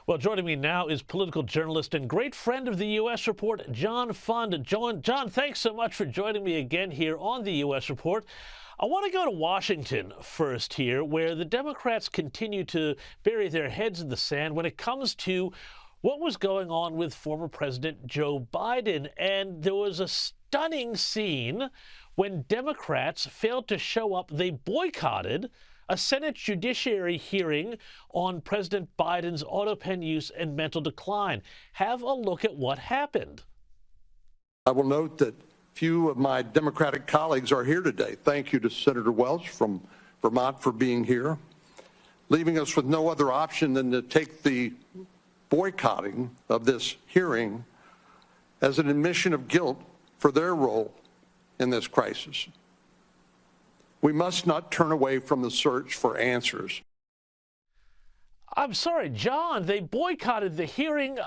Well, joining me now is political journalist and great friend of the U.S. Report, John Fund. John, thanks so much for joining me again here on the U.S. Report. I want to go to Washington first here, where the Democrats continue to bury their heads in the sand when it comes to what was going on with former President Joe Biden. And there was a stunning scene when Democrats failed to show up. They boycotted a Senate Judiciary hearing on President Biden's auto pen use and mental decline. Have a look at what happened. I will note that few of my Democratic colleagues are here today. Thank you to Senator Welch from Vermont for being here, leaving us with no other option than to take the boycotting of this hearing as an admission of guilt for their role in this crisis. We must not turn away from the search for answers. I'm sorry, John, they boycotted the hearing.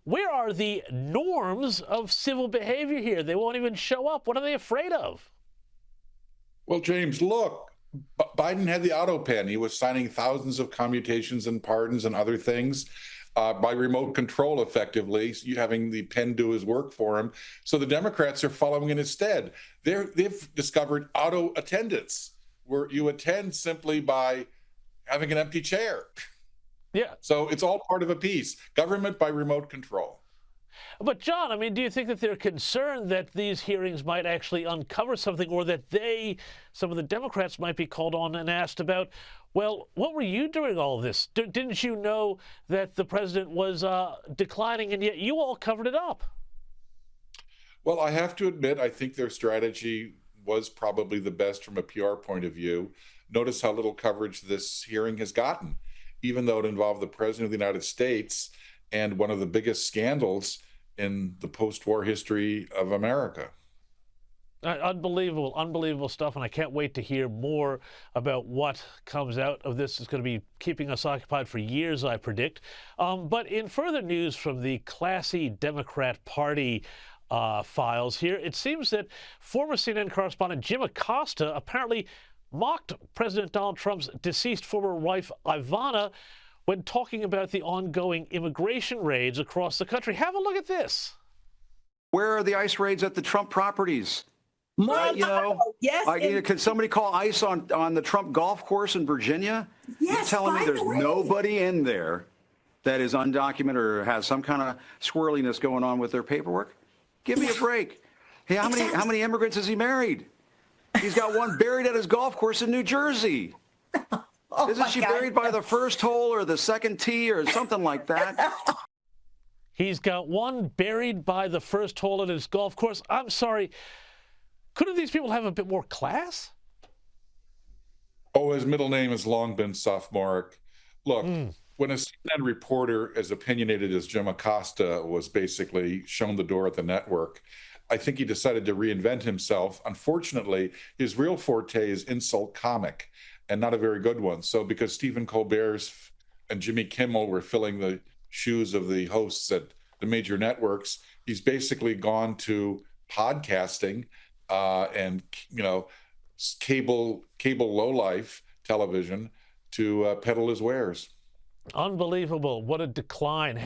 Where are the norms of civil behavior here? They won't even show up. What are they afraid of? Well, James, look, Biden had the auto pen. He was signing thousands of commutations and pardons and other things by remote control, effectively, you having the pen do his work for him. So the Democrats are following in his stead. They've discovered auto attendance, where you attend simply by having an empty chair. Yeah. So it's all part of a piece. Government by remote control. But, John, I mean, do you think that they're concerned that these hearings might actually uncover something, or that some of the Democrats might be called on and asked about, well, what were you doing all this? Didn't you know that the president was declining, and yet you all covered it up? Well, I have to admit, I think their strategy was probably the best from a PR point of view. Notice how little coverage this hearing has gotten, even though it involved the president of the United States and one of the biggest scandals in the post-war history of America. Unbelievable stuff, and I can't wait to hear more about what comes out of this. It's going to be keeping us occupied for years, I predict. But in further news from the classy Democrat Party files here, it seems that former CNN correspondent Jim Acosta apparently mocked President Donald Trump's deceased former wife, Ivana, when talking about the ongoing immigration raids across the country. Have a look at this. Where are the ICE raids at the Trump properties? Yes. Can somebody call ICE on the Trump golf course in Virginia? Yes, You're telling me there's nobody in there that is undocumented or has some kind of squirreliness going on with their paperwork? Give me a break. Hey, how many immigrants has he married? He's got one buried at his golf course in New Jersey. Isn't she buried by the first hole or the second tee or something like that? He's got one buried by the first hole at his golf course. I'm sorry. Couldn't these people have a bit more class? Oh, his middle name has long been sophomoric. Look, when a CNN reporter as opinionated as Jim Acosta was basically shown the door at the network, I think he decided to reinvent himself. Unfortunately, his real forte is insult comic, and not a very good one. So because Stephen Colbert's and Jimmy Kimmel were filling the shoes of the hosts at the major networks, he's basically gone to podcasting and cable lowlife television to peddle his wares. Unbelievable. What a decline.